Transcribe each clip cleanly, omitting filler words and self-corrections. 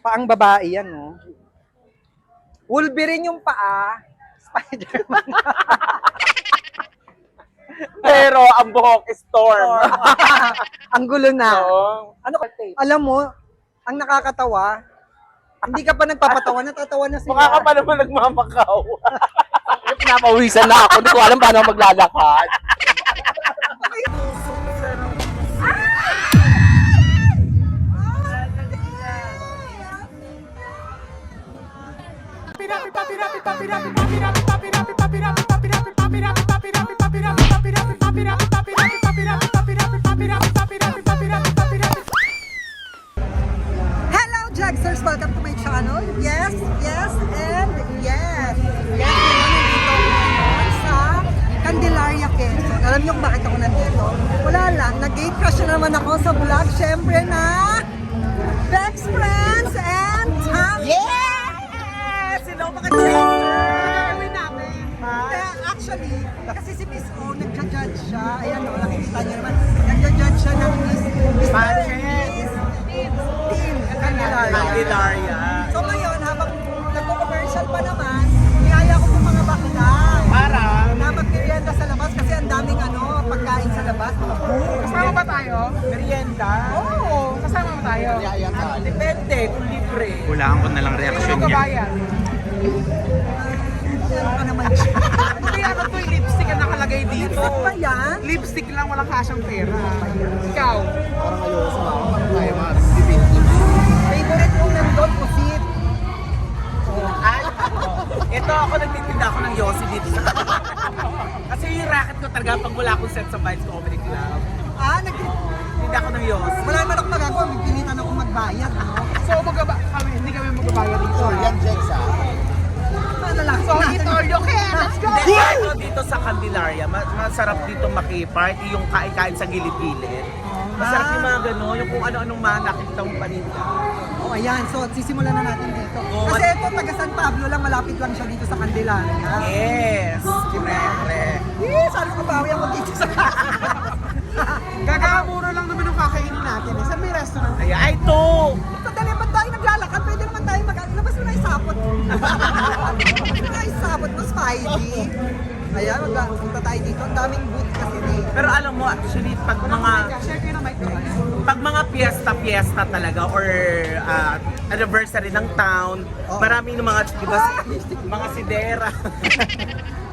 Paang babae yan, no? Wolverine yung paa. Spider-Man. Pero ang buhok is Storm. Ang gulo na. Oo. Ano ka? Alam mo, ang nakakatawa, hindi ka pa nagpapatawa, natatawa na sila. Mukha ka pa naman nagmamakaw. Pinapawisan na ako. Hindi ko alam paano maglalakad. Hello, Jagsers! Welcome to my channel. Yes, yes, and yes. Yes, nandito ako ngayon sa Candelaria, Quezon. Alam niyo kung bakit ako nandito? Wala lang, nag-gate crush na naman ako sa vlog. Siyempre na Best Friends and Tom. Yes! Hello mga Jagsers! Actually, kasi si Miss O, nagja-judge siya. Ayan o, nakikita niyo naman. Nagja-judge siya ng Miss Team Candelaria. Candelaria. So ngayon, habang nagko-commercial pa naman, niyaya ko po mga bakla. Para? Na magmerienda sa labas kasi ang daming pagkain sa labas. Kasama ba tayo? Merienda? Oo, kasama ba tayo? Depende kung libre. Hulaan ko na lang Sino reaction niya. magbabayad? Ano pa naman siya? Hindi, ano to yung lipstick ang nakalagay dito. Lipstick ba yan? Lipstick lang, walang kasyang pera. Ikaw? Favorite kong nandun, pusit. Ay, ito ako nagtitinda ako ng Yossi dito sa kasi yung racket ko talaga pag wala akong set sa Vibes Comedy Club. Tinda ako ng Yossi. Wala naman akong magagawa, pilitan ako magbayad. No? So, hindi kami magbabayad dito. Paano lang? So, ito, okay, let's go! Hindi, ano, dito sa Candelaria, masarap dito maki-party yung kain-kain sa gilid-gilid. Masarap yung mga gano'n, yung kung ano-anong mga nakikita mong paninda. Oh, ayan. So, sisimulan na natin dito. Oo. Kasi ito, taga San Pablo lang, malapit lang siya dito sa Candelaria. Yes! Siyempre. Sana ko bawi ako dito sa Gagamuro lang naman yung kakainin natin. Saan may restaurant? Ay, ito! Madali ba tayo naglalakad? Pwede naman tayo labas mo na isapot. Labas mo na isapot mo, Spidey. Ayan, magpunta tayo dito. Ang daming booth kasi dito. Pero alam mo, actually, pag Share kayo ng mic guys. mga piyesta talaga or anniversary ng town, maraming mga, di ba, mga sidera.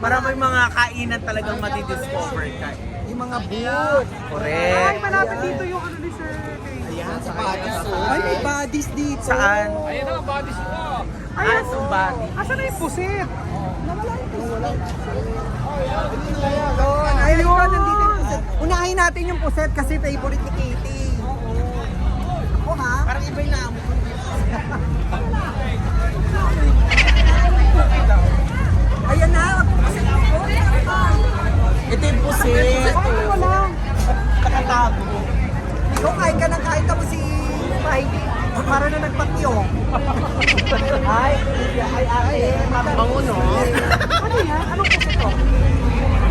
Maraming mga kainan talagang madidiscover ka. Yung mga booth. Ay, Correct. malapit dito yung ano ni Sir Kay. Ay, may bodies dito. Saan? Ayan ang bodies ko. Ah, somebody. Asan na yung pusit? Doon. Ay, yun, nandito yung puset. Unahin natin yung puset kasi favorite ni Katie. Ako ha? Parang iba yung namo. Ayan na. Puset ako. Ito yung pusit. Wala. Nakatago. Ikaw kain ka ng kain tapos si Spidey. Para na nagpatyong. Ay, ate. Bango, no? Ano yan? Anong pusit to?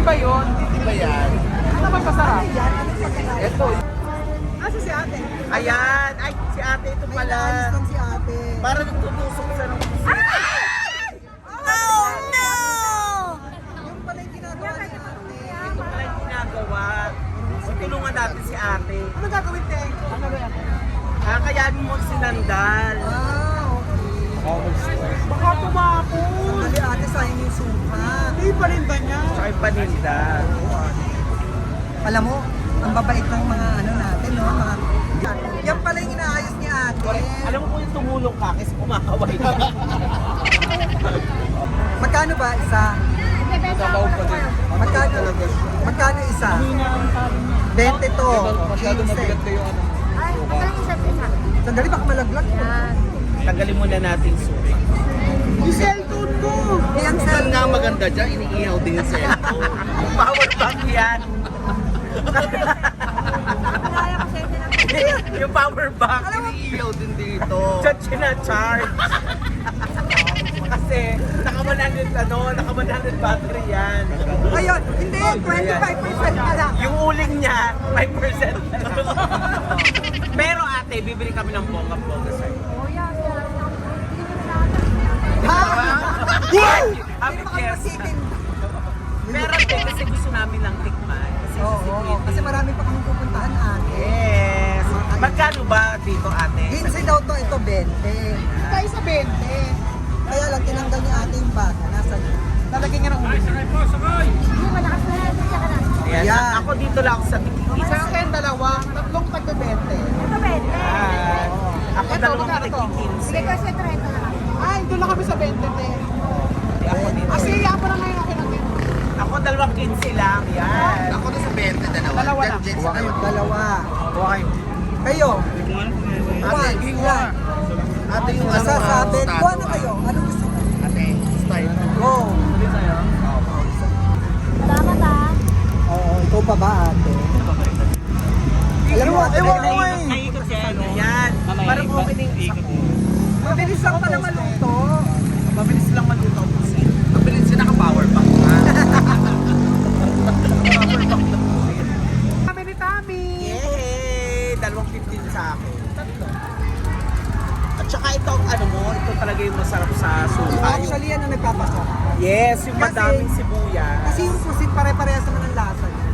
Iba yun? Iba yan. Ano ba masarap? Ito. Asa si ate? Ayan. Ay, si ate ito May pala. naalis lang si ate. Parang nagtutusok sa ng pusit. Oh no! Yung pala yung ginagawa ni ate. Ito pala yung ginagawa. So, tulungan natin si ate. Ano gagawin, Teng? Ano ba yan? Kayanin mo si Nandal. Baka tumapon. Sandali ate, sayang yung suka. Hindi pa rin ba niya? Tsaka yung paninda. Alam mo, ang babait ng mga natin, no? Mga... Yan pala yung inaayos ni ate. Alam mo kung yung tumulong ka kasi kumakaway ka. Magkano ba isa? Sabaw pa din. Magkano isa? 20 to. 15. Ay, magaling isa't isa. Sandali, baka malaglag. Tagalin muna natin suki. Yung cellphone ko! Yung cell Nga maganda dyan, iniihaw din yung cellphone. Power bank yan. Kaya ko sa'yo Yung power bank. Iniihaw din dito. Diyan sinacharge. Kasi naka 100 battery yan. Ayun, hindi, 25% na lang. Yung uling niya, 5%. Pero ate, bibili kami ng bongga-bongga sa'yo. Kuya, gusto namin lang tikman. Kasi Oo, sisipin. kasi marami pa kami pupuntahan ate. Yes. Magkano ba dito ate? 15 daw to, ito 20. Tayo sa 20. Kaya lang tinanggal ni ate yung bata. Nasa Lalagyan niya ng ulo. Hindi, malakas na yan. Tsaka na. Ayan. Ayan. Ako dito lang ako sa tikis. Sa akin, dalawa. Tatlong tagda 20. Ito, 20. Ayan. Ako Ito, dalawang magkano to? Sige, tikis. kasi 30 na lang. Ay, doon lang kami sa 20. Ako dito. Kasi iya pa na ngayon ako natin. Ako dalawang 15 lang. Yan. Ako na sa 20, dalawa. Dalawa lang. Jet Huwag kayo. dalawa. Okay. Kayo? Ate, Hiwa. ate yung ano, Sa sabi, estado, kuha na kayo. Ano gusto mo? Ate, style. Go. Salamat ah. Oo, ikaw pa ba ate? Alam mo, ate, Naikot siya. Yan. Parang okay na yung isa ko. mabilis lang pala maluto. Mabilis lang maluto ang pusit. Mabilis siya naka-power bank na. Kami ni Tami. Yay! Dalawang 15 sa akin. At saka ito ang ano mo, ito talaga yung masarap sa suka. Actually, yan ang nagpapasok. Yes, yung Kasi- madaming sibuyas. Kasi yung pusit pare-parehas naman ang lasa niya.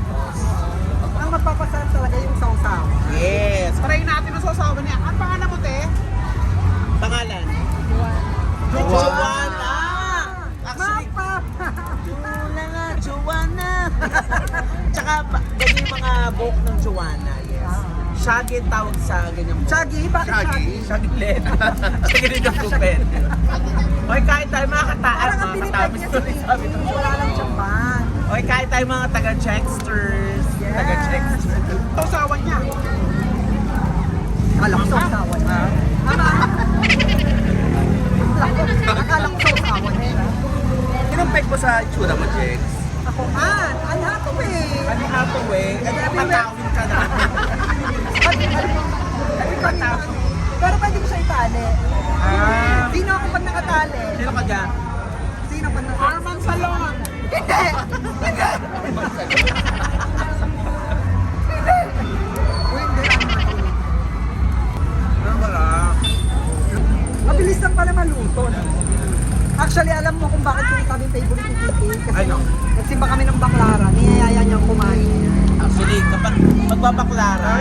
Ang magpapasarap talaga yung sausaw. Yes. Try natin ang sasawa niya. Ang pangalan mo, te? Pangalan? Joanna! Joanna! Actually, Mapa! Joanna, Joanna! Tsaka ganyan yung mga buhok ng Joanna, yes. Shaggy ang tawag sa ganyan buhok. Chaggy, bakit Chaggy? Shaggy Len. Shaggy rin yung kupet. Okay, kahit tayo mga kataan, Parang ang mga pinipeg katamis niya to si sabi ng wala lang siyang ban. Okay, kahit tayo mga taga-Checksters. Yes. Taga-Checksters. Sasawa niya. Akala ko sausawa niya. Akala ko sausawa niya. Anong peg mo sa itsura mo, Jex? Ako, Anne Hathaway. Ano Hathaway? Ano patawin ka na? Patawin. Pero pwede ko siya itali. Sino ako pag nakatali? Sino ka dyan? Sino pag nakatali? Arman Salon. Hindi! Uy, hindi. Ano ba lang? Mabilis lang pala maluto. No? Actually, alam mo kung bakit yung sabi favorite ni Titi? Kasi Ano? nagsimba kami ng baklara, niyayaya niyang kumain. Actually, kapag magbabaklara,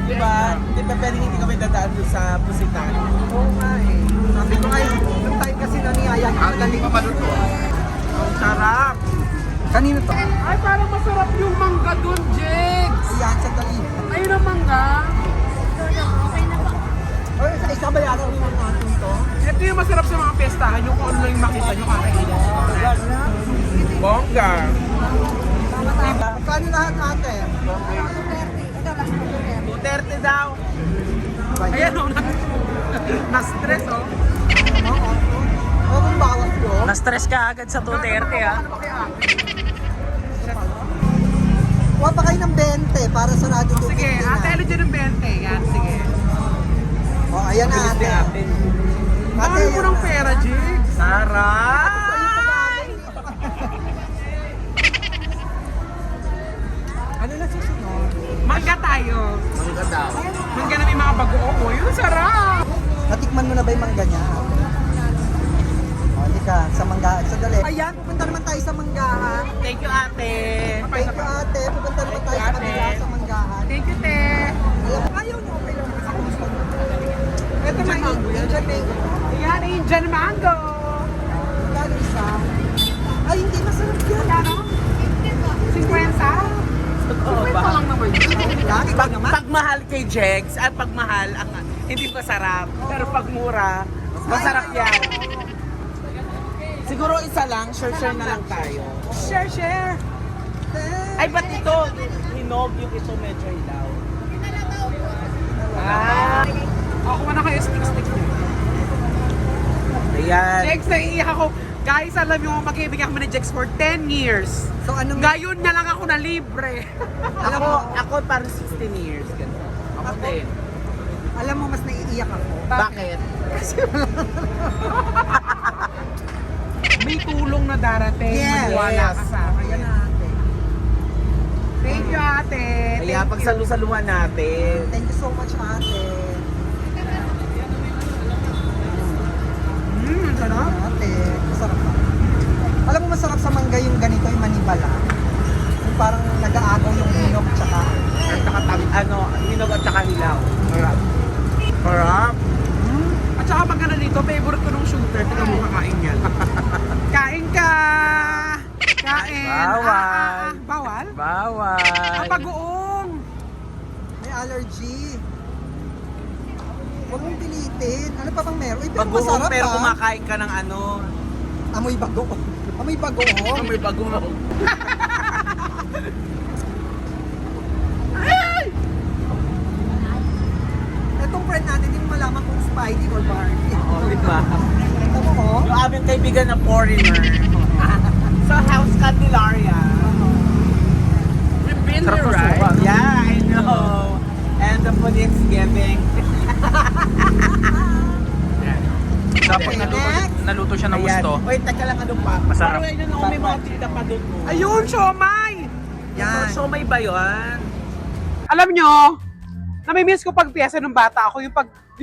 di ba? Di ba pwedeng hindi kami dadaan doon sa pusitan? Oo nga eh. Sabi ko ay, yung time kasi na niyaya niya, magaling. Ang sarap! Kanino to? Ay, parang masarap yung mangga doon, Jex. Yan, sa dali. Ayun ang mangga. Okay na ba? O, isa ba yata rin ang ating to? Ito yung masarap sa mga pestahan. Yung kung ano lang yung makita nyo kakainin. Bongga! Magkano lahat ate? Ito, last na 230 daw. Ayan o. Na-stress o. Oo. O kung bawas ko. Na-stress ka agad sa 230 ha. Ano ba kaya? Kuha pa kayo ng 20 para sa radio 250 Sige, na. ate, alin dyan ng 20. Yan, sige. O, ayan na Bilis ate. ni ate. Ano mo yan ng na. pera, Jex? Sarap! Ano na susunod? Mangga tayo. Mangga daw. Mangga na may mga bagoong mo. Yun, sarap. Natikman mo na ba yung mangga niya? O, hindi ka. Sa mangga. Sa dali. Ayan, pupunta naman tayo sa manggahan. Thank you ate! Thank you ate. Pupunta naman tayo sa kabila sa manggahan. Thank you, te. Alam mo, ayaw niyo. Okay lang. Ako gusto ko. Ito Indian may mango yan. Indian mango. Yan, Indian mango. Magkano isa? Ay, hindi. Masarap yan. Ano? 50? Oo Wait ba? pa lang naman. Lang, ikaw naman. Pag mahal kay Jex, at pag mahal, ang hindi masarap. Pero pag mura, masarap yan. Siguro isa lang, share na lang tayo. Share. Ay, ba't ito? Hinog yung ito medyo hilaw. Ah, Ako na kayo stick. ayan. Jex, naiiyak ako. Guys, alam nyo, mag-ibig kami ni Jex for 10 years. So, anong... Ngayon na lang ako na libre. Ako parang 16 years. Ganun. Ako din. Alam mo, mas naiiyak ako. Bakit? May tulong na darating. Yes. Maniwala ka sa akin. Ayan na ate. Thank you, ate. Kaya Thank you. pagsalusaluhan natin. Thank you so much ate. Ang sarap. Ate, masarap ba? Alam mo masarap sa mangga yung ganito, yung manibala. dito, favorite ko nung shooter. Tignan mo kakain yan. Kain ka! Kain! Bawal. Bawal? Bawal. Ang pag-uong! May allergy. Huwag mong pilitin. Ano pa bang meron? Uy, pero Bagoong masarap pero ah. kumakain ka ng ano. Amoy bagoong. Amoy bagoong. May bagoong. Itong friend natin, hindi mo malaman kung Spidey or Barbie. Oh, di ba? Ito mo, oh. Yung aming kaibigan na foreigner. Sa House Candelaria. We've been Sarap here, ng right? suka. Yeah, I know. And the food is giving. Dapat Okay, next. naluto siya ng Ayan. gusto. Wait, teka lang ano pa. Masarap. Parang ayun, may mga tita pa doon. oh. Ayun, siomay! Yan. So, may ba yun? Alam nyo, namimiss ko pag piyesa ng bata ako, yung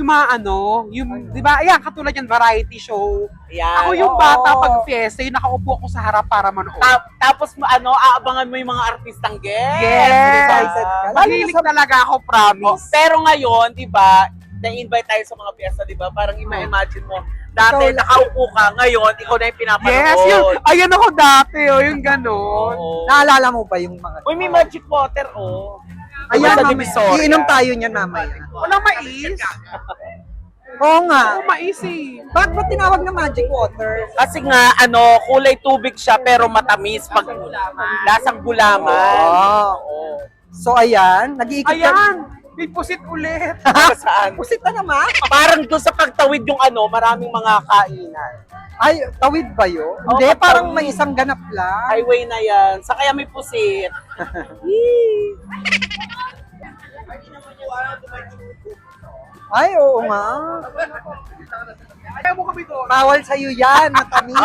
mga ano, yung, di ba, ayan, katulad yan, variety show. Yan. Ako yung oo. bata pag piyesa, yung nakaupo ako sa harap para manood. Tapos ano, aabangan mo yung mga artistang guest. Yes! Excited ka. Mahilig talaga ako, Oh, promise. pero ngayon, di ba, na-invite tayo sa mga piyesta, di ba? Parang ima-imagine mo, dati Ikaw- nakaupo ka, ngayon, ikaw na yung pinapanood. Yes, yun, ayan ako dati, oh, yung ganon. Oo. Naalala mo ba yung mga... Uy, may magic water, oh. Ayan, Sa mamaya. Divisoria. Iinom tayo niyan mamaya. Walang mais. Oo nga. Oo, mais eh. Bakit ba tinawag na magic water? Kasi nga, ano, kulay tubig siya, pero matamis pag lasang gulaman. Oo. So ayan, nag-iikot Ayan, may pusit ulit. Saan? Pusit na naman. Parang doon sa pagtawid yung ano, maraming mga kainan. Ay, tawid ba yun? Oo, Hindi, parang tawid. may isang ganap lang. Highway na yan. Sa kaya may pusit. Ay, oo nga. Ayaw mo kami doon. Bawal sa'yo yan, matamis.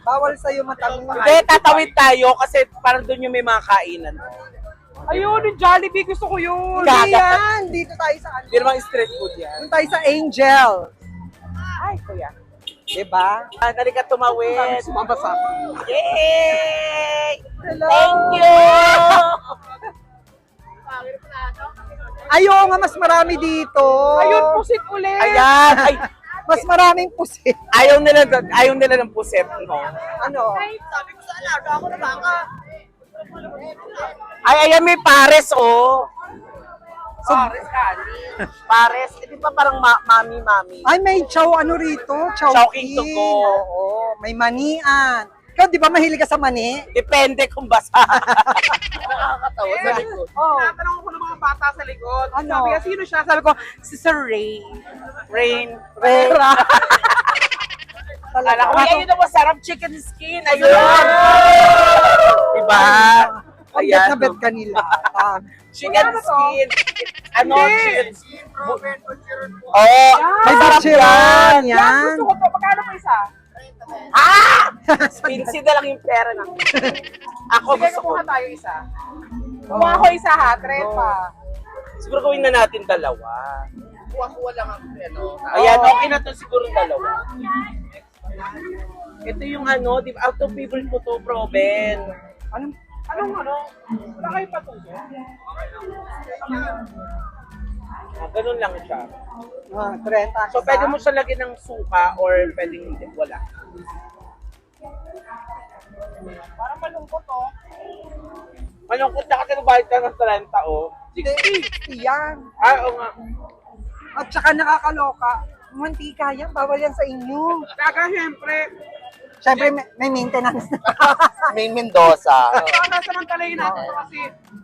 Bawal sa'yo matamis. Hindi, tatawid tayo kasi parang doon yung may mga kainan. Ayun, yung Jollibee, gusto ko yun. Hindi yan. Dito tayo sa ano. Hindi naman street food yan. Doon tayo sa Angel. Ay, kuya. Diba? Dali ka tumawid. Sumamba sa akin. Yay! Hello. Thank you! Ay, oo nga, mas marami dito. Ayun, pusit ulit. Ayan! Ay, Mas maraming pusit. ayaw nila ng puset, no? Ano? Ay, ayan, may pares, oh. Pares, kani. Pares. Di ba parang mami-mami? Ay, may chow ano rito? Chow Chowking to king. go. Oo, may manian. Ikaw, di ba mahilig ka sa mani? Depende kung basa. Nakakatawa sa likod. Oh. Tinatanong ako ng mga bata sa likod. Ano? Sabi ka, sino siya? Sabi ko, si Sir Ray. Rain. Rera. Kala ko, ayun na masarap chicken skin. Ayun. Diba? Ang bet na bet ka nila. Chicken skin. Ano? Hindi. Chicken skin. Oh, May masarap bachiran. yan. Yan. Gusto ko to. Magkano pa isa? Ah! Pinsi na lang yung pera na. Ako Sige, gusto ko. kumuha tayo isa. Kumuha ko isa ha, trepa. Siguro gawin na natin dalawa. Kuha-kuha lang ang ano. Ayan, okay na to siguro dalawa. Ito yung ano, di ba, out of favorite ko to, Proben. Anong ano? Wala kayo patuso? Ganun lang siya. 30. So, pwede mo siya lagyan ng suka or pwedeng hindi, wala. Parang malungkot oh. Malungkot na kasi nagbayad ka ng 30, oh. 60 yan. Ah, oo nga. At saka nakakaloka. Mantika yan, bawal yan sa inyo. Kaya syempre, Siyempre, may maintenance. May Mendoza. sana samantalayin natin ito kasi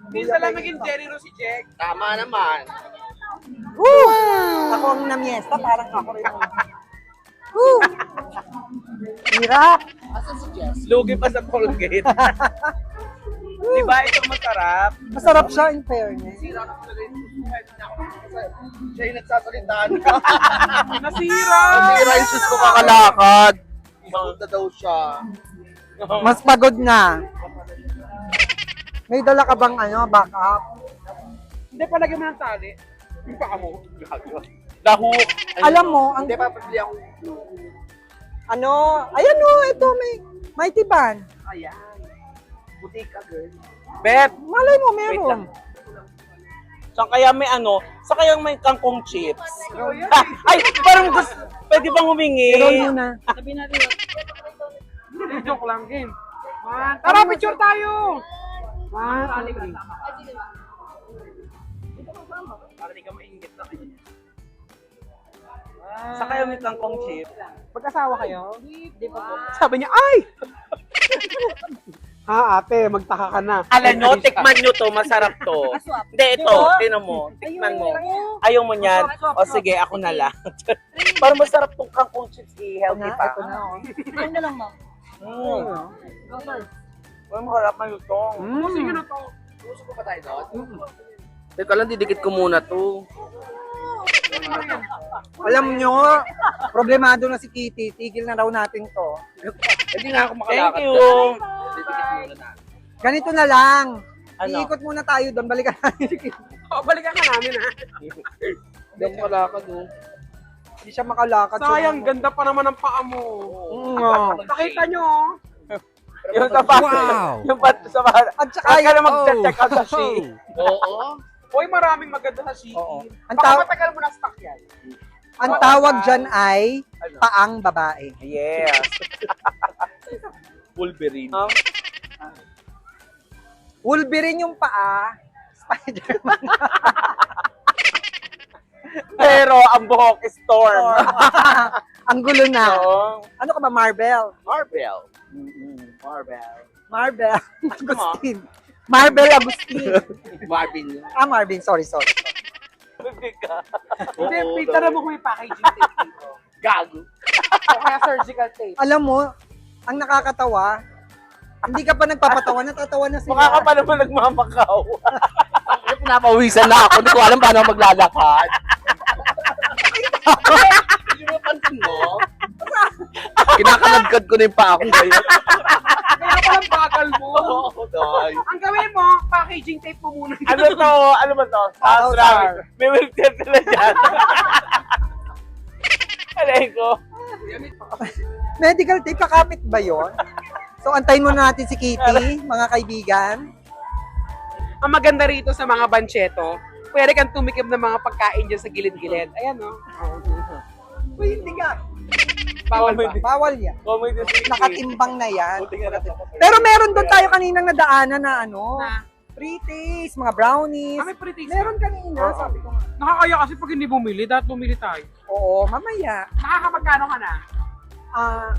minsan lang naging Jerry Ro si Jack. Tama naman. Woo! Ako ang namiesta, parang ako rin. Woo! Hirap. Lugi pa sa Colgate. Di ba ito masarap? Masarap siya in fairness. Siya yung nagsasalita. Nasira! Sira yung sus ko kakalakad. Pagod na daw siya. Mas pagod na. May dala ka bang ano, backup? Hindi, palagyan mo ng tali. Yung paa mo. Dahu. Alam mo, ang Hindi pa pabili ako. ano, ayan o, ito may Mighty Band. Ayan. Butika, girl. Beb, Malay mo, wait meron. lang. Saan kaya may ano? Saan kaya may kangkong chips? Oh, yan. Ah, ay, parang gusto, pwede ba bang humingi? Roll muna. Joke lang, game. Tara, picture tayo! Para di ka maingit na kayo. Sa kayo may kangkong chip. Magkasawa kayo? Hindi pa po. Sabi niya, ay! Ate, magtaka ka na. Alam nyo, tikman nyo to, masarap to. Hindi, ito, tinan mo. Tikman mo. Ayaw mo niyan? O sige, ako na lang. Para masarap tong kangkong chips, healthy pa. Ito na, oh. Ano lang, ma'am? Uy, maharap na lutong. Sige na to. Teka lang, didikit ko muna to. Alam nyo, problemado na si Kitty. Tigil na raw natin to. Hindi nga ako Thank makalakad. you. Didikit muna na. Ganito na lang. Ano? Iikot muna tayo doon. Balikan natin si Kitty. Balikan ka namin, ha? Hindi ako makalakad, oh. Hindi siya makalakad. Sayang, ganda pa naman ang paa mo. Nakita nyo, oh. Yung sa wow. Yung sa At saka Kaya ka na mag-check out sa Shein. Oo. Uy, maraming maganda sa Shein. Oo. Ang Baka taw- matagal mo na stock yan. ang tawag dyan ay paang babae. Yes. Wolverine. Wolverine yung paa. Spider-Man. Pero ang buhok is Storm. Ang gulo na. Oo. Ano ka ba, Marvel? Marvel. Marvel. Marvel. Agustin. Marvel Agustin. Marvin yun. Marvin. Sorry. Bibig ka. Hindi, pintara mo kung may packaging tape dito. Gago. O kaya surgical tape. Alam mo, ang nakakatawa, hindi ka pa nagpapatawa, natatawa na sila. Mukha ka pa naman nagmamakaw. Pinapawisan na ako. Hindi ko alam paano ako maglalakad. Hindi mo pansin mo? Kinakalagkad ko na yung paa ko ngayon. Kaya palang bagal mo. Oo, dahil. Ang gawin mo, packaging tape mo muna. Ano to? Ano ba to? Star. May wheelchair sila dyan. Alay ko. Medical tape, kakapit ba yon? So, antayin muna natin si Kitty, mga kaibigan. Ang maganda rito sa mga bancheto, pwede kang tumikim ng mga pagkain dyan sa gilid-gilid. Ayan, no? Uy, hindi ka. Bawal ba? Bawal yan. Comedy City. Nakatimbang na yan. Buti nga natin. Pero meron doon tayo kaninang nadaanan na ano, Na? free taste, mga brownies. May pretty Meron kanina, sabi ko nga. Nakakaya kasi pag hindi bumili, dapat bumili tayo. Oo, mamaya. Nakakapagkano ka na? Ah,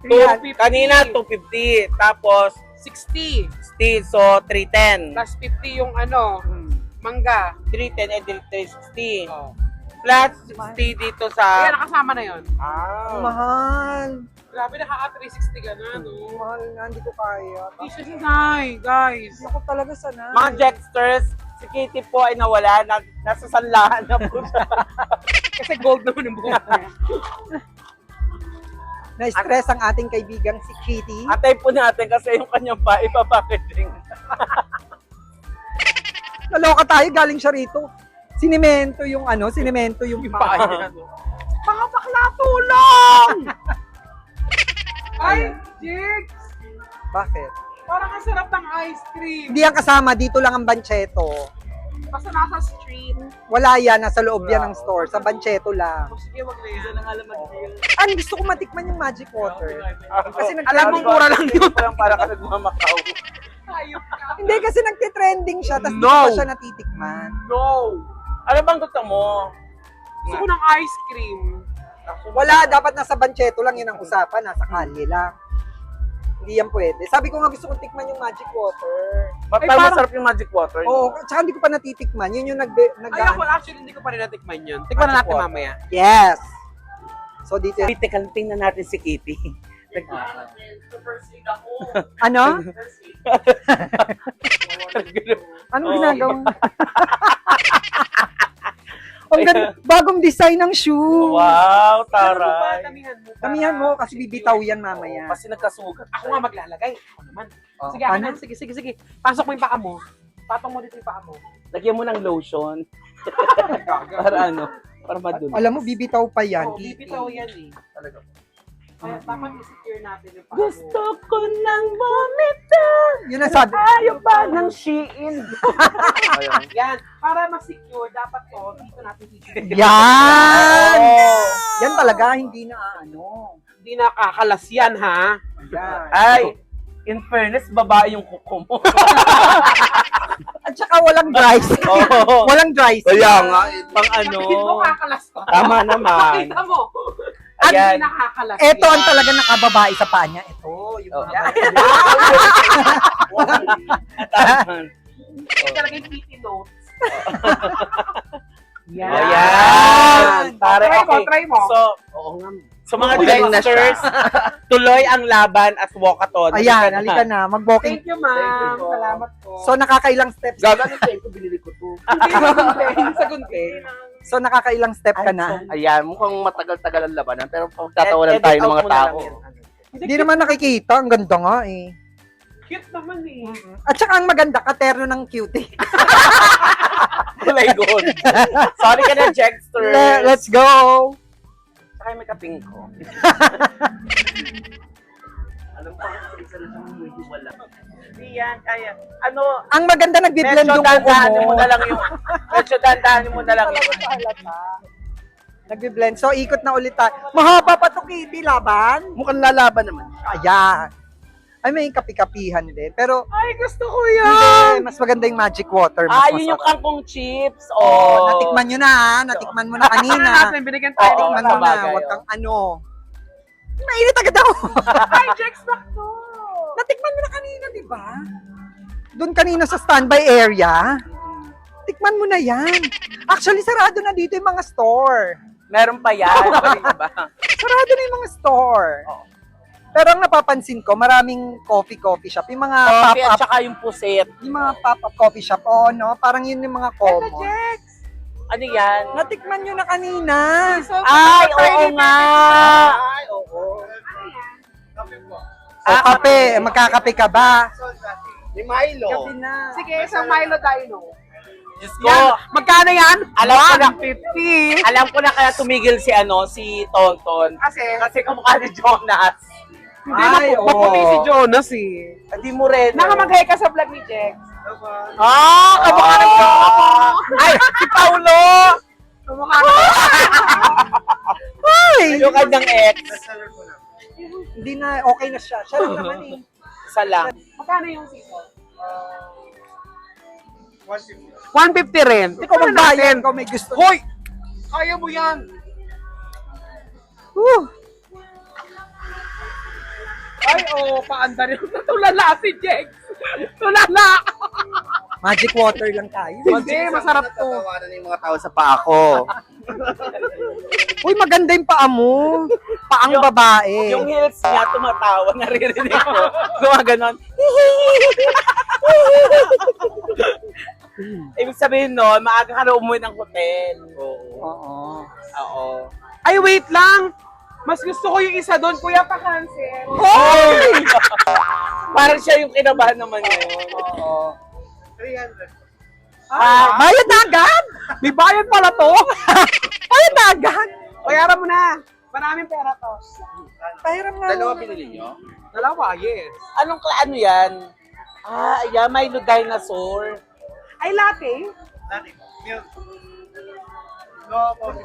250. Kanina 250. Tapos 60. steel, so 310. Plus 50 yung ano, mangga. 310 and 360. Oh. Plus 60 dito sa... Kaya nakasama na yon. ang Ah. mahal. Grabe, nakaka 360 ka na, Ang no? mahal nga, hindi ko kaya. Hindi siya sanay, guys. Hindi ako talaga sanay. Mga Jetsters, si Kitty po ay nawala. Nasa sanlahan na po siya. Kasi gold naman ang buhok niya. Na-stress ang ating kaibigang si Kitty. Atay po natin kasi yung kanyang pa ipapackaging. Naloka tayo, galing siya rito. Sinemento yung ano, sinemento yung paa. Mga bakla tulong! Ay, Jigs! Bakit? Parang ang sarap ng ice cream. Hindi yan kasama, dito lang ang Bancheto. Basta nasa street. Wala yan, nasa loob yan ng store. Sa Bancheto lang. O sige, wag na yan. Ang gusto ko matikman yung magic water. Kasi Alam mo, mura lang yun. Parang para ka nagmamakaw. Ayop ka. Hindi, kasi nagtitrending siya, tapos No. di ko pa siya natitikman. No! Ano bang gusto mo? Gusto ko ng ice cream. Wala, dapat nasa Bancheto lang yun ang usapan, nasa kalye lang. Hindi yan pwede. Sabi ko nga gusto kong tikman yung magic water. Ba't Ay, parang parang- masarap yung magic water? Oo, tsaka hindi ko pa natitikman. Yun yung Ay, ako actually hindi ko pa rin natikman yun. Tikman na natin Magic mamaya. Yes! So dito, Teka, tingnan natin si Kitty. ano? Anong ginagawa? Ang ganda, bagong design ng shoe. Wow, Ano ba? taray. Damihan mo pa. Kamihan mo kasi bibitaw yan mamaya. Kasi nagkasugat. Ako nga maglalagay. Ako naman. Oh, Sige, ako paano? na. Sige. Pasok mo yung paa mo. Patong mo dito yung paa mo. Lagyan mo ng lotion. Para ano? Para madumi. Alam mo, bibitaw pa yan. Oo, bibitaw yan eh. Talaga. Kaya dapat i-secure natin yung paa mo. Gusto ko nang bumita. Yun ang sabi. Ayaw pa ng Shein. Yan. Para ma-secure, dapat to, dito natin i-secure. Yan! Oh. Yan talaga, hindi na ano. Hindi nakakalas yan, ha? Yan. Ay, in fairness, babae yung kuko mo. At saka walang dry skin. Oo. Walang dry skin. Kaya nga, Pang ano. Hindi mo kakalas to. Tama naman. Pakita mo. Ayan. Hindi nakakalas. Ito ang talaga nakababae sa paa niya. Ito, yung Oh. mga Ito talaga yung PT notes. Yan. Ayan. Pare, Try mo, okay. try mo. Oo nga. So mga Magaling na siya. Jexters, tuloy ang laban at walkathon. Ayan, halika na. Mag-walking. Thank you, ma'am. Salamat po. So, nakakailang steps. gagawin ko, binili ko to. Hindi sa gunting. Hindi sa gunting. So, nakakailang step ka na. Ayan, mukhang matagal-tagal ang labanan, pero pagtatawanan tayo ng mga tao. Hindi naman nakikita. Ang ganda nga eh. Cute naman eh. At saka ang maganda, katerno ng cutie. Kulay gold. Sorry ka na, Jexters. Let's go! Saka may kaping ko. Alam ko, isa na siyang hindi wala. Hindi yan, kaya. Ano, Ang maganda, nagbiblend medyo yung kuko dandahanin mo mo. na lang yung, medyo dandahanin mo na lang yung. Nagbiblend. So, ikot na ulit tayo. Mahaba pa to, Kitty, laban. Mukhang lalaban naman. Ayan. Ay, may kapi-kapihan din. Pero, Ay, gusto ko hindi, mas maganda yung magic water. Mas Yun yung masarap. kangkong chips. Oh, natikman nyo na, ha? Natikman mo na kanina. natin, binigyan tayo. Oo, Natikman mo na. sabagay, Huwag kang ano. Mainit agad ako. Ay, Jex, bakto. Natikman mo na kanina, di ba? Doon kanina sa standby area. Tikman mo na yan. Actually, sarado na dito yung mga store. Meron pa yan. Pwede na ba? Sarado na yung mga store. Pero ang napapansin ko, maraming coffee shop. Yung mga Coffee at pop-up, saka yung pusit. yung mga pop-up coffee shop. Oo, no? Parang yun yung mga common. Jex. Ano yan? Natikman nyo na kanina. Ay, oo nga. Ay, oo. O, kape. Magkakape ka ba? Ni Milo. Kape na. Sige, isang Milo Dino. Diyos ko. Yan. Magkano yan? Alam ko na. 150. Alam ko na kaya tumigil si Tonton. Kasi kamukha ni Jonas. Hindi Ay, na po. Maputi oo. si Jonas eh. Hindi mo rin. Nakamaghay ka sa vlog ni Jex. Kamukha ni Jonas. Ay, si Paulo. Kamukha ka. Ay! Yung kanyang ex. Hindi na, okay na siya. Siya lang naman eh. Isa lang. Magkano yung season? 150 rin. Hindi ko magbayan kung may gusto. Hoy! Kaya mo yan. Ay, paanda rin. Tulala si Jex. Tulala. Magic water lang tayo. Hindi, masarap to. Tatawanan na yung mga tao sa paa ko. Uy, maganda yung paa mo. Paang babae. Yung heels niya tumatawa, naririnig ko. Gumaganon. Ibig sabihin nun, maaga ka na umuwi ng hotel. Oo. Oo. Ay, wait lang. Mas gusto ko yung isa doon, kuya, pa-cancel. Hoy! Parang siya yung kinabahan naman ngayon. Oo. 300. Bayad na agad? May bayad pala to. Bayad na agad? Bayaran mo na. Maraming pera to. Pahiram nga. Dalawa pinili nyo? Dalawa, yes. Ano yan? Ayan, Milo Dinosaur. Ay, latte.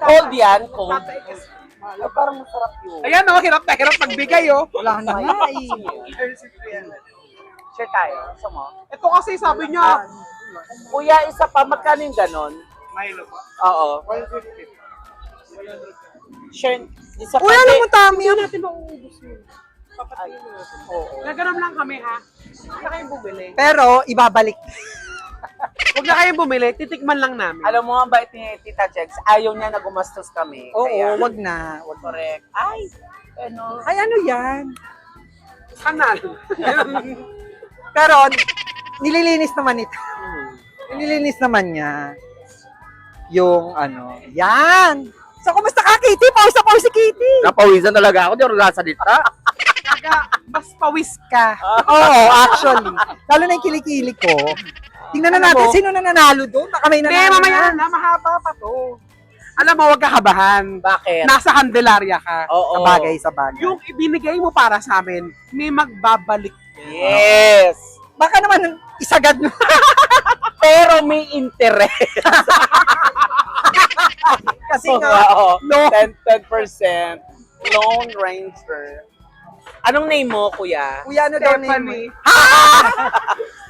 Cold yan, cold. Ay, parang masarap yun. Ayan, hirap na hirap magbigay, Wala na nga eh. Share tayo. Gusto mo? Ito kasi sabi niya, Kuya, isa pa, magkano yung ganon? Milo po. Oo. 150. Share. Isa Uy, alam mo, Tami. natin mauubos yun. Oo. Naganom lang kami, ha? Huwag na kayong bumili. Pero, ibabalik. Huwag na kayong bumili, titikman lang namin. Alam mo ang bait ni Tita Jex, ayaw niya na gumastos kami. Oo, Kaya, wag na. Wag na. correct. Ay, ano? Ay, ano yan? Kanal. Pero, nililinis naman ito. Nililinis naman niya. Yung ano. Yan! So, kumusta ka, Kitty? Pawis na pawis si Kitty. Napawisan talaga ako, di ako nagsasalita. Mas pawis ka. Oo, actually. Lalo na yung kilikili ko. Tingnan na Alam natin, mo? sino na nanalo doon? Baka may Hindi, nanalo mamaya na. na, mahaba pa to. Alam mo, huwag ka kabahan. Bakit? Nasa Candelaria ka. Oo. Sa bagay, sa bagay. Yung ibinigay mo para sa amin, may magbabalik. Yes. Baka naman, isagad mo. Pero may interest. Kasi nga, Oo, no. 10%. Lone Ranger. Anong name mo, kuya? Kuya, ano daw name mo? Stephanie.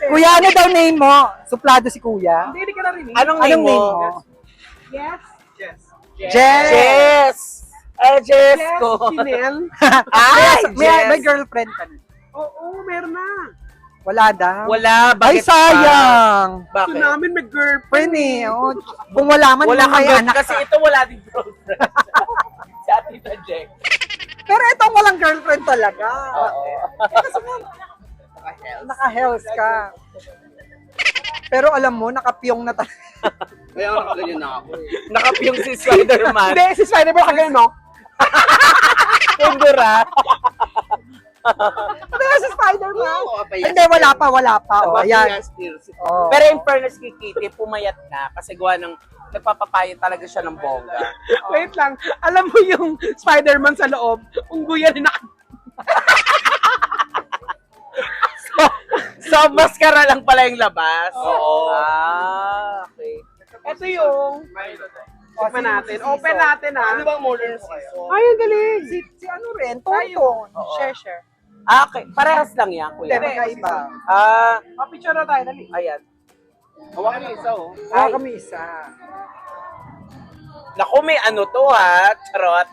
Kuya, ano daw name mo? Suplado si Kuya? Hindi ka narinig. Anong name mo? Yes. Jess! Jess! Jess Yes, ko. Chinel. Ay, May Jess! girlfriend ka na? Oo, meron na. Wala daw. Wala, Ay, bakit pa? sayang. Gusto Bakit? namin may girlfriend. Friend eh. Oh, kung wala man, Wala may kang anak kasi ka. ito wala din girlfriend. Si Ate Jack. Pero itong walang girlfriend talaga. Oo. Naka-health ka. Pero alam mo, nakapiyong na talaga. Kaya nakaganyan na ako eh. Nakapiyong si Spider-Man. Hindi, si Spider-Man kagano, no? Kundura. Ano nga si Spider-Man? Oo, kapayas. Hindi, wala pa. Oh, ayan. Kapayas still. Oh. Pero in fairness kay Kitty, pumayat na kasi gawa ng nagpapapayat talaga siya ng bongga. Wait lang. Alam mo yung Spider-Man sa loob, ungguyan na So, maskara lang pala yung labas. Oo. Okay. Ito yung open natin. Open natin Ano ah. bang modern season? Ay, ang galing. Si ano rin, Tonton. Oo. Share. Okay, parehas lang yan, Hindi, kuya. magkaiba. Picture na tayo, dali. Ayan. Hawakan niyo isa oh. Ah, kami isa. Naku, may ano to ha, charot.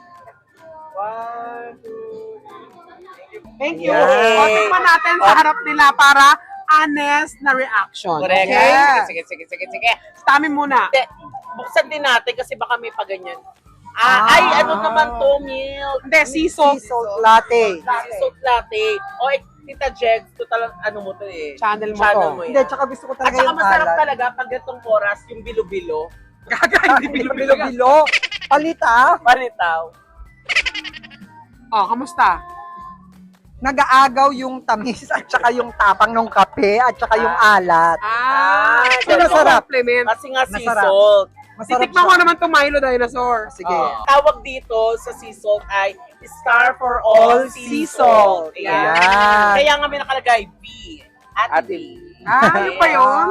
Thank you. Yay. O, tikman natin sa harap nila para honest na reaction. Correct. Okay. Sige. Stami muna. Hindi, buksan din natin kasi baka may paganyan. Ah. Ay, ano naman to, milk? Hindi, sea salt. Sea salt latte. Sea salt latte. O, Tita Jegs, to talagang ano mo to eh. Channel mo to. mo Hindi, yan. tsaka gusto ko At talaga saka yung masarap alat. talaga pag itong oras, yung bilo-bilo. Gaga, hindi bilo-bilo. Bilo-bilo. Palita. Paritaw. Oh, kamusta? Nag-aagaw yung tamis at saka yung tapang ng kape at saka yung alat. Pero masarap. Compliment. Kasi nga sea Masarap. salt. Masarap Titikman ko siya. naman itong Milo Dinosaur. Sige. Tawag dito sa sea salt ay Star for All Sea Salt. Ayan. Ayan. Kaya nga may nakalagay B. At B. Ano pa yun?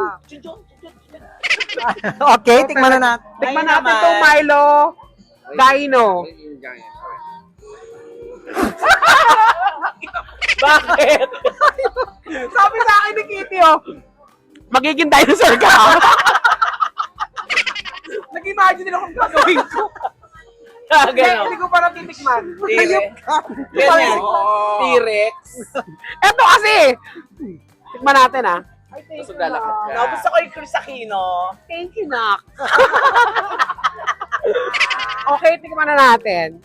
Okay, tikman na natin. Tikman Ayun natin naman. itong Milo Dino. Bakit? Sabi sa akin ni Kitty, oh, magiging dinosaur ka. Nag-imagine nila kung gagawin ko. Gano'n. Hindi ko pa natitikman. T-Rex. Ganyan. T-Rex. Eto kasi. Tikman natin, ah. Gusto lalakad ka. Gusto ko yung Chris Aquino. Thank you, Nak. Okay, tikman na natin.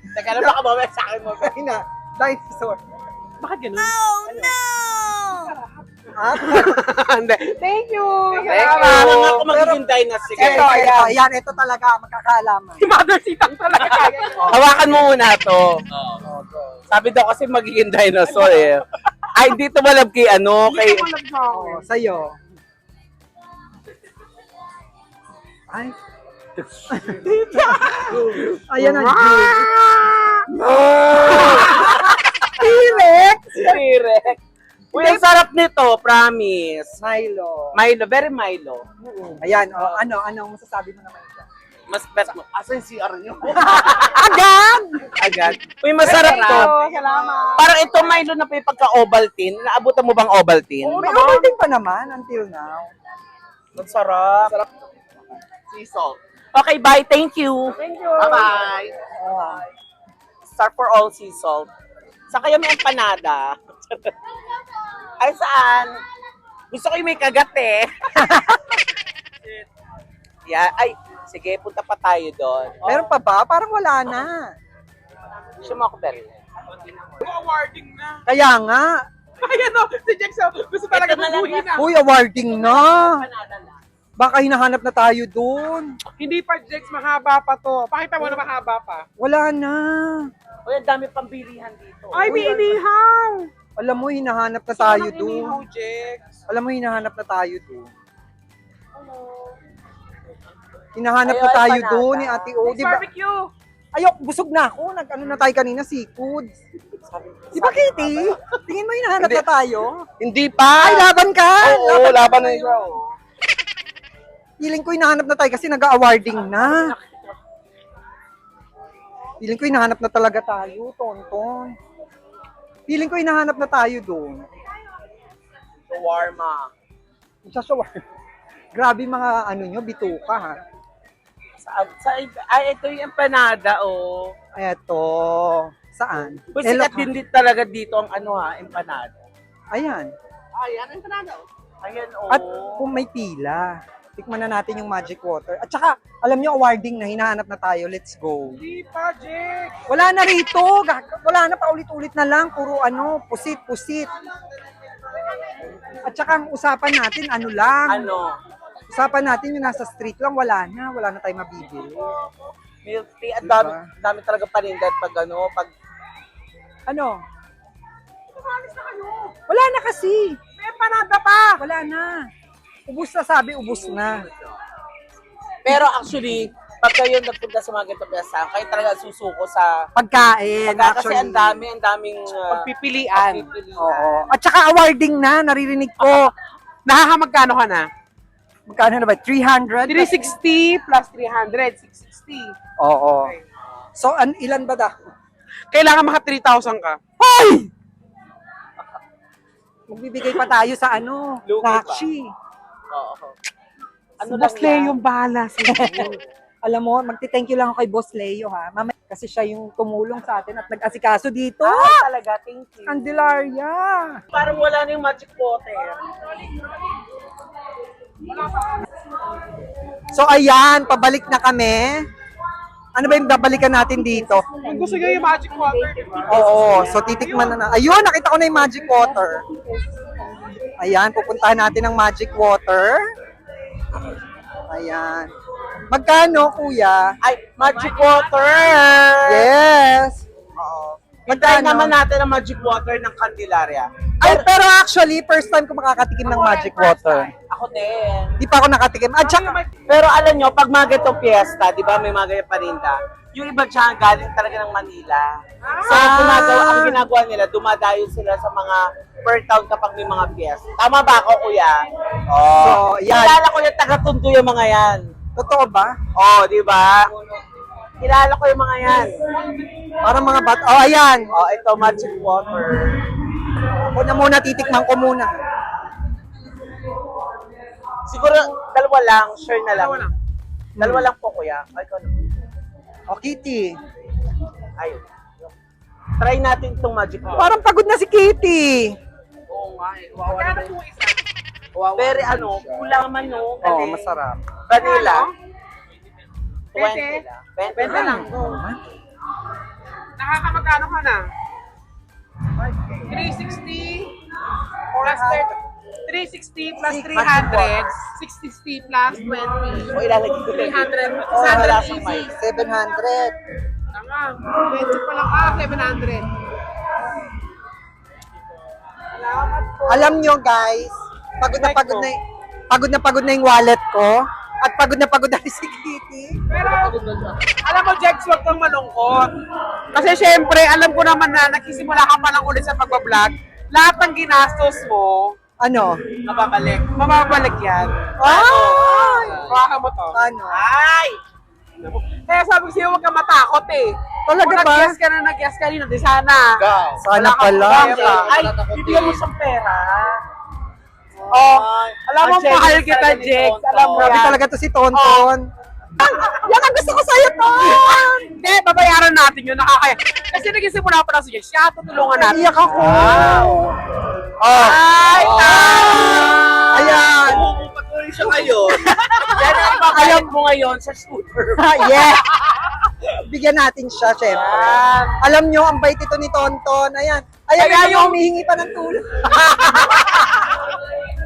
Teka lang, baka mamaya sa akin mo. Ay na, dinosaur. Bakit ganun? Ah, Hindi. Thank you. Alam nga ako magiging dinosaur. ito, ayan, ito talaga, magkakaalaman. Si Mother Sitang talaga kaya. Hawakan mo muna to. Sabi daw kasi magiging dinosaur eh. Ay, hindi to malab kay ano, kay... Hindi ko alam sa akin. Oh, sa'yo. Ay. Ayan ang juice. T-Rex! T-Rex. Uy, ang sarap nito, promise. Milo. Milo, very Milo. Ayan, oh, ano masasabi mo naman ito? Mas best mo. Asa yung CR nyo? Agad! Agad. Uy, masarap to. Salamat. Parang ito Milo na may pagka-Ovaltine. Naabutan mo bang Ovaltine? May overthink pa naman until now. Ang sarap. Sea salt. Okay, bye. Thank you. Thank you. Bye-bye. Oh. Star for all sea salt. Saan kaya may empanada? Ay, saan? Gusto ko yung may kagat eh. Yeah, ay, sige, punta pa tayo doon. Meron pa ba? Parang wala na. Siya mo ako berry. Awarding na. Kaya nga. Ayan o, si Jax, oh, gusto talaga Ito na lang bubuhin na. Uy, awarding na. Empanada lang. Baka hinahanap na tayo dun. Hindi pa, Jax, mahaba pa to. Pakita mo na mahaba pa. Wala na. Uy, ang dami pang bilihan dito. Ay, may inihaw. Alam mo, hinahanap na tayo Gusto ko ng dun. inihaw, Jax. Alam mo, hinahanap na tayo dun. Hinahanap na Ayaw, tayo empanada. doon ni Ate O. Next Di ba? barbecue. Ayok, busog na ako. Nag-ano na tayo kanina, seafood. Di ba, Kitty? Tingin mo, hinahanap na tayo? Hindi pa. Ay, laban ka! Oo, laban na ikaw. Feeling ko hinahanap na tayo kasi nag-awarding na. Feeling ko hinahanap na talaga tayo, Tonton. Feeling ko hinahanap na tayo doon. Shawarma. Sa shawarma. Grabe mga ano nyo, bituka ha. Ay, ito yung empanada, oh. Eto. Saan? Uy, sikat din talaga dito ang ano ha, empanada. Ayan. Ayan, empanada, oh. Ayan, oh. At kung may pila, tikman na natin yung magic water. At saka, alam nyo, awarding na, hinahanap na tayo. Let's go. Hindi pa, Jake. Wala na rito. Wala na, paulit-ulit na lang. Puro ano, pusit-pusit. At saka ang usapan natin, ano lang. Ano? Usapan natin yung nasa street lang, wala na tayong mabibili. Milk tea. Ang Diba? dami talaga panindat pag ano, pag... Ano? Wala na kasi. May empanada pa. Wala na. Ubus na sabi, ubus na. Pero actually, pag kayo nagpunta sa mga ganitong piyesta, kayo talaga susuko sa... Pagkain, Kasi ang daming... Pagpipilian. Oo. At saka awarding na, naririnig ko. Nakakamagkano ka na? Magkano na ba? 300? 360 plus 300, 660. Oo. So, ilan ba da? Kailangan maka 3,000 ka. Hoy! Magbibigay pa tayo sa ano, Lugi pa. Nachi. Oo. Ano Boss Leo yung bahala sa Alam mo, magti-thank you lang ako kay Boss Leo ha. Mamaya kasi siya yung tumulong sa atin at nag-asikaso dito. Talaga, thank you. Candelaria. Parang wala na yung magic water. So ayan, pabalik na kami. Ano ba yung babalikan natin dito? Kung gusto nyo yung magic water, di ba? Oo, so titikman na. Ayun, nakita ko na yung magic water. Ayan, pupuntahan natin ang magic water. Ayan. Magkano, kuya? Ay, magic water! Yes. Oo. Magkain Magkano? naman natin ang magic water ng Candelaria. Ay, pero actually, first time ko makakatikim ng magic water. Ako din. Di pa ako nakatikim. At saka, Pero alam nyo, pag mga ganitong piyesta, di ba, may mga ganyan paninda, yung iba dyan galing talaga ng Manila. So, ang ginagawa nila, dumadayo sila sa mga per town kapag may mga piyesta. Tama ba ako, kuya? So, yan. Kilala ko yung taga-Tondo yung mga yan. Totoo ba? Oh, di ba? Kilala ko yung mga yan. Parang mga bat... Oh, ayan. Oh, ito, magic water. Ako na muna, titikman ko muna. Siguro, dalawa lang, sure na lang. Dalawa lang po, kuya. Ay, ikaw naman. O, Kitty. Ay. Try natin itong magic water. Parang pagod na si Kitty. Oo nga eh. Wawa po isa. Pero ano, kulang man no. Oo, masarap. Vanilla. 20? 20 lang. Nakakamagkano ka na? 360 plus 360 plus 300, 660 plus 20. O ilalagay ko 300, wala 600 siyang easy. 700. Tanga, 20 pa lang 700. Alam nyo, guys, pagod na yung wallet ko. At pagod na rin si Kitty. Pero, alam mo, Jex, huwag kang malungkot. Kasi syempre, alam ko naman na nagsisimula ka pa lang ulit sa pagbablog. Lahat ng ginastos mo, Ano? mababalik yan. Ay! Baka mo to. Ano? Ay! Kaya sabi ko sa'yo, huwag kang matakot eh. Talaga Kung ba? nag-guess ka na nag-guess kanina, di sana. Sana pala. Ay, bibigyan mo siyang pera. Oh, alam mo, Ang generous mahal kita, talaga ni Jex. Tonton. Alam mo Grabe yan. talaga to si Tonton. Yan ang gusto ko sa'yo, Ton! Hindi, babayaran natin yun. Nakakaya. Kasi nagsimula pa lang si Jex. Siya, tutulungan natin. Iyak ako. Oh. Ay, Ayan. Patuloy siya ngayon. Yan ang ipapalit mo ngayon sa scooter. Yeah. Bigyan natin siya, syempre. Alam nyo, ang bait ito ni Tonton. Ayan. Ayan, Kaya yung yung- humihingi pa ng tulong.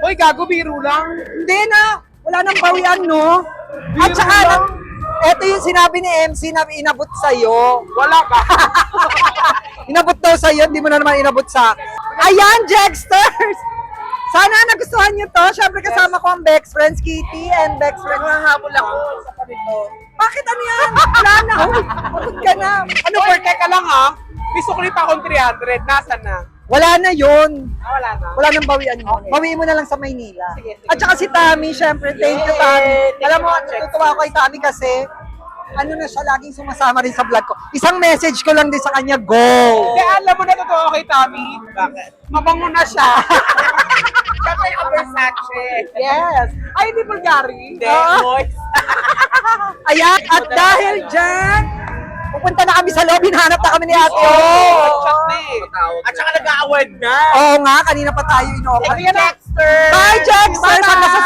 Uy, gago, biro lang. Hindi na. Wala nang bawian, no? At saka, eto yung sinabi ni MC na inabot sa'yo. Wala ka. Inabot daw sa'yo, hindi mo na naman inabot sa... Ayan, Jexters! Sana nagustuhan nyo to. Siyempre kasama ko ang Bex Friends, Kitty and Bex Friends. Hahabol ako sa panito. Bakit ano yan? Wala na. Pagod ka na. Ano, teka lang ha. May sukli pa akong 300. Nasaan na? Wala na yun. Wala na. Wala nang bawian mo. Bawiin mo na lang sa Maynila. Sige, sige. At saka si Tami, syempre, thank you, Tami. Thank Alam you, mo, Ma'am Jax. natutuwa ako kay Tami kasi ano na siya, laging sumasama rin sa vlog ko. Isang message ko lang din sa kanya, go! Hindi, alam mo na totoo kay Tommy. Bakit? Mabango na siya. Siyempre yung Versace. Yes. Ay, hindi Bulgari. Hindi, Ah. boys. Ayan, at dahil dyan, pupunta na kami sa loob, hinahanap na kami ni Ate. Chat na eh. At saka nag-award na. Oo nga, kanina pa tayo Thank inokan. you, Dexter. Bye, Jackson! Hanggang sa